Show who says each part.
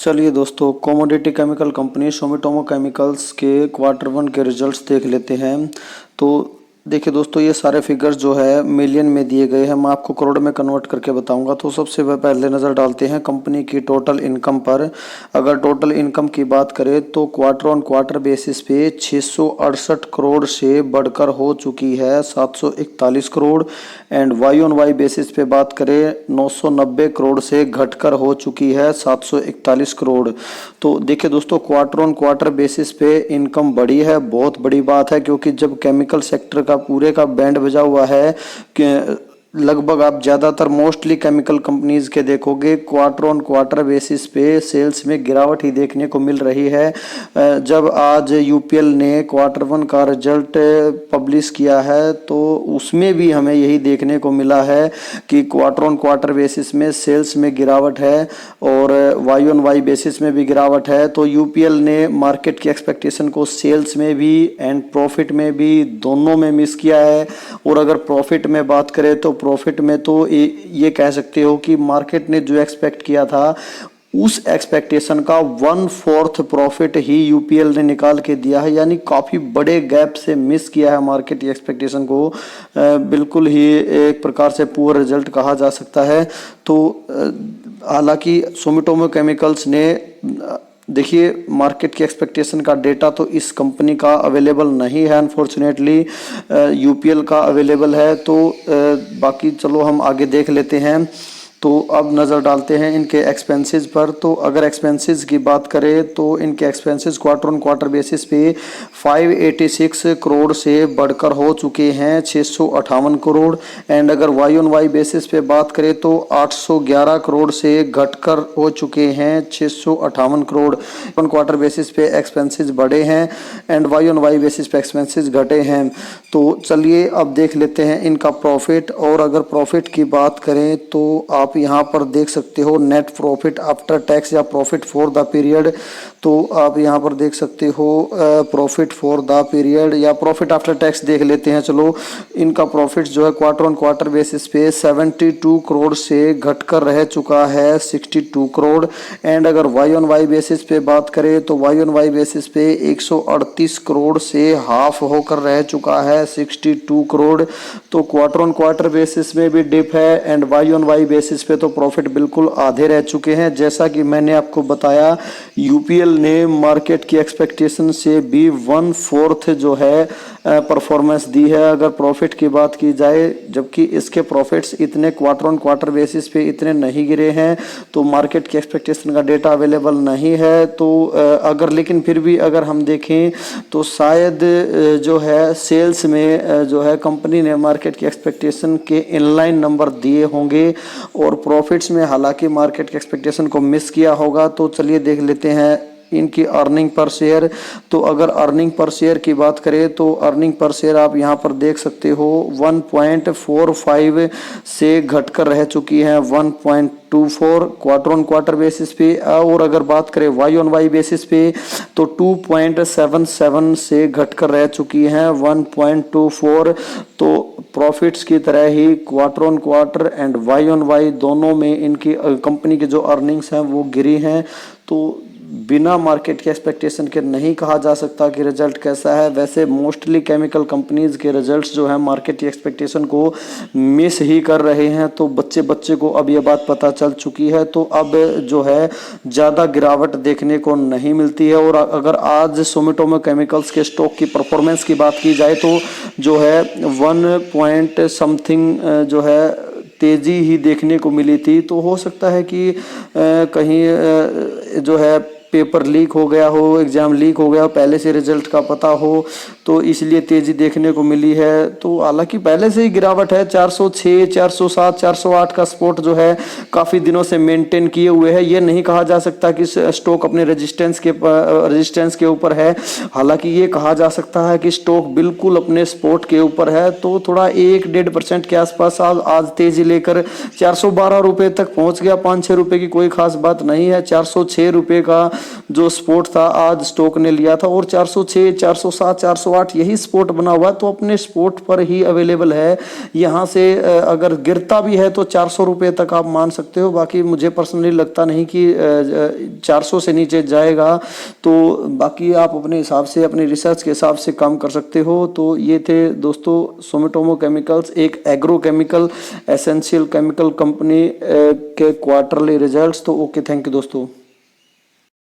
Speaker 1: चलिए दोस्तों, commodity chemical company Sumitomo chemicals के क्वार्टर 1 के रिजल्ट्स देख लेते हैं। तो देखिए दोस्तों, ये सारे फिगर्स जो है मिलियन में दिए गए हैं। मैं आपको करोड़ में कन्वर्ट करके बताऊंगा। तो सबसे पहले नज़र डालते हैं कंपनी की टोटल इनकम पर। अगर टोटल इनकम की बात करें तो क्वार्टर ऑन क्वार्टर बेसिस पे 668 करोड़ से बढ़कर हो चुकी है 741 crore. And Y on Y basis पे बात करें 990 करोड़ से घटकर हो चुकी है 741 करोड़। तो देखिए दोस्तों, क्वार्टर ऑन क्वार्टर बेसिस पे इनकम बढ़ी है, बहुत बड़ी बात है। क्योंकि जब केमिकल सेक्टर का पूरे का बैंड बजा हुआ है कि लगभग आप ज़्यादातर मोस्टली केमिकल कंपनीज के देखोगे क्वार्टर ऑन क्वार्टर बेसिस पे सेल्स में गिरावट ही देखने को मिल रही है। जब आज यूपीएल ने क्वार्टर 1 का रिजल्ट पब्लिश किया है तो उसमें भी हमें यही देखने को मिला है कि क्वार्टर ऑन क्वार्टर बेसिस में सेल्स में गिरावट है और वाई ऑन वाई बेसिस में भी गिरावट है। तो यूपीएल ने मार्केट की एक्सपेक्टेशन को सेल्स में भी एंड प्रॉफिट में भी दोनों में मिस किया है। और अगर प्रॉफिट में बात करें तो प्रॉफिट में तो ये कह सकते हो कि मार्केट ने जो एक्सपेक्ट किया था उस एक्सपेक्टेशन का 1/4 प्रॉफिट ही यूपीएल ने निकाल के दिया है। यानी काफ़ी बड़े गैप से मिस किया है मार्केट की एक्सपेक्टेशन को। बिल्कुल ही एक प्रकार से पुअर रिजल्ट कहा जा सकता है। तो हालांकि सुमिटोमो केमिकल्स ने देखिए, मार्केट की एक्सपेक्टेशन का डेटा तो इस कंपनी का अवेलेबल नहीं है, अनफॉर्चुनेटली यूपीएल का अवेलेबल है। तो बाकी चलो हम आगे देख लेते हैं। तो अब नज़र डालते हैं इनके एक्सपेंसेस पर। तो अगर एक्सपेंसेस की बात करें तो इनके expenses quarter on quarter basis पे 586 करोड़ से बढ़कर हो चुके हैं 658 करोड़। एंड अगर वाई ऑन वाई बेसिस पे बात करें तो 811 करोड़ से घटकर हो चुके हैं 658 करोड़। ऑन क्वार्टर बेसिस पे एक्सपेंसेस बढ़े हैं and Y on Y basis पे एक्सपेंसेस घटे हैं। तो चलिए अब देख लेते हैं इनका प्रॉफिट। और अगर प्रॉफिट की बात करें तो आप यहाँ पर देख सकते हो नेट प्रॉफिट आफ्टर टैक्स या प्रॉफिट फॉर द पीरियड। तो आप यहाँ पर देख सकते हो प्रॉफिट फॉर द पीरियड या प्रॉफिट आफ्टर टैक्स देख लेते हैं। चलो, इनका प्रॉफिट जो है क्वार्टर ऑन क्वार्टर बेसिस पे 72 करोड़ से घटकर रह चुका है 62 करोड़। एंड अगर वाई ऑन वाई बेसिस पे बात करें तो वाई ऑन वाई बेसिस पे 138 करोड़ से हाफ होकर रह चुका है 62 करोड़। तो क्वार्टर ऑन क्वार्टर बेसिस में भी डिप है and Y on Y basis पे तो प्रॉफिट बिल्कुल आधे रह चुके हैं। जैसा कि मैंने आपको बताया, यूपीएल ने मार्केट की एक्सपेक्टेशन से भी 1/4 जो है परफॉर्मेंस दी है अगर प्रॉफिट की बात की जाए। जबकि इसके प्रॉफिट्स इतने क्वार्टर ऑन क्वार्टर बेसिस पे इतने नहीं गिरे हैं। तो मार्केट की एक्सपेक्टेशन का डेटा अवेलेबल नहीं है। तो अगर लेकिन फिर भी अगर हम देखें तो शायद जो है सेल्स में जो है कंपनी ने मार्केट की एक्सपेक्टेशन के इनलाइन नंबर दिए होंगे और प्रॉफिट्स में हालांकि मार्केट के एक्सपेक्टेशन को मिस किया होगा। तो चलिए देख लेते हैं इनकी अर्निंग पर शेयर। तो अगर अर्निंग पर शेयर की बात करें तो अर्निंग पर शेयर आप यहाँ पर देख सकते हो 1.45 से घटकर रह चुकी है 1.24 क्वार्टर ऑन क्वार्टर बेसिस पे। और अगर बात करें वाई ऑन वाई बेसिस पे तो 2.77 से घटकर रह चुकी है 1.24। तो प्रॉफिट्स की तरह ही quarter on quarter and Y on Y दोनों में इनकी कंपनी की जो अर्निंग्स हैं वो गिरी हैं। तो बिना मार्केट के एक्सपेक्टेशन के नहीं कहा जा सकता कि रिजल्ट कैसा है। वैसे मोस्टली केमिकल कंपनीज के रिजल्ट्स जो है मार्केट की एक्सपेक्टेशन को मिस ही कर रहे हैं। तो बच्चे को अब ये बात पता चल चुकी है। तो अब जो है ज़्यादा गिरावट देखने को नहीं मिलती है। और अगर आज सुमिटोमो केमिकल्स के स्टॉक की परफॉर्मेंस की बात की जाए तो जो है 1 पॉइंट समथिंग जो है तेज़ी ही देखने को मिली थी। तो हो सकता है कि कहीं जो है पेपर लीक हो गया हो, एग्ज़ाम लीक हो गया हो, पहले से रिजल्ट का पता हो तो इसलिए तेज़ी देखने को मिली है। तो हालांकि पहले से ही गिरावट है, 406, 407, 408 का स्पोर्ट जो है काफ़ी दिनों से मेंटेन किए हुए है। ये नहीं कहा जा सकता कि स्टॉक अपने रेजिस्टेंस के ऊपर है। हालांकि ये कहा जा सकता है कि स्टॉक बिल्कुल अपने स्पोर्ट के ऊपर है। तो थोड़ा 1-1.5% के आसपास आज तेज़ी लेकर 412 रुपये तक पहुँच गया। 5-6 रुपये की कोई खास बात नहीं है। 406 रुपये का जो स्पॉट था आज स्टॉक ने लिया था और 406, 407, 408 यही स्पॉट बना हुआ है, तो अपने स्पॉट पर ही अवेलेबल है। यहाँ से अगर गिरता भी है तो 400 रुपये तक आप मान सकते हो। बाकी मुझे पर्सनली लगता नहीं कि 400 से नीचे जाएगा, तो बाकी आप अपने हिसाब से, अपने रिसर्च के हिसाब से काम कर सकते हो। तो ये थे दोस्तों सुमिटोमो केमिकल्स, एक agro chemical essential chemical company के क्वार्टरली रिजल्ट्स। तो ओके, थैंक यू दोस्तों।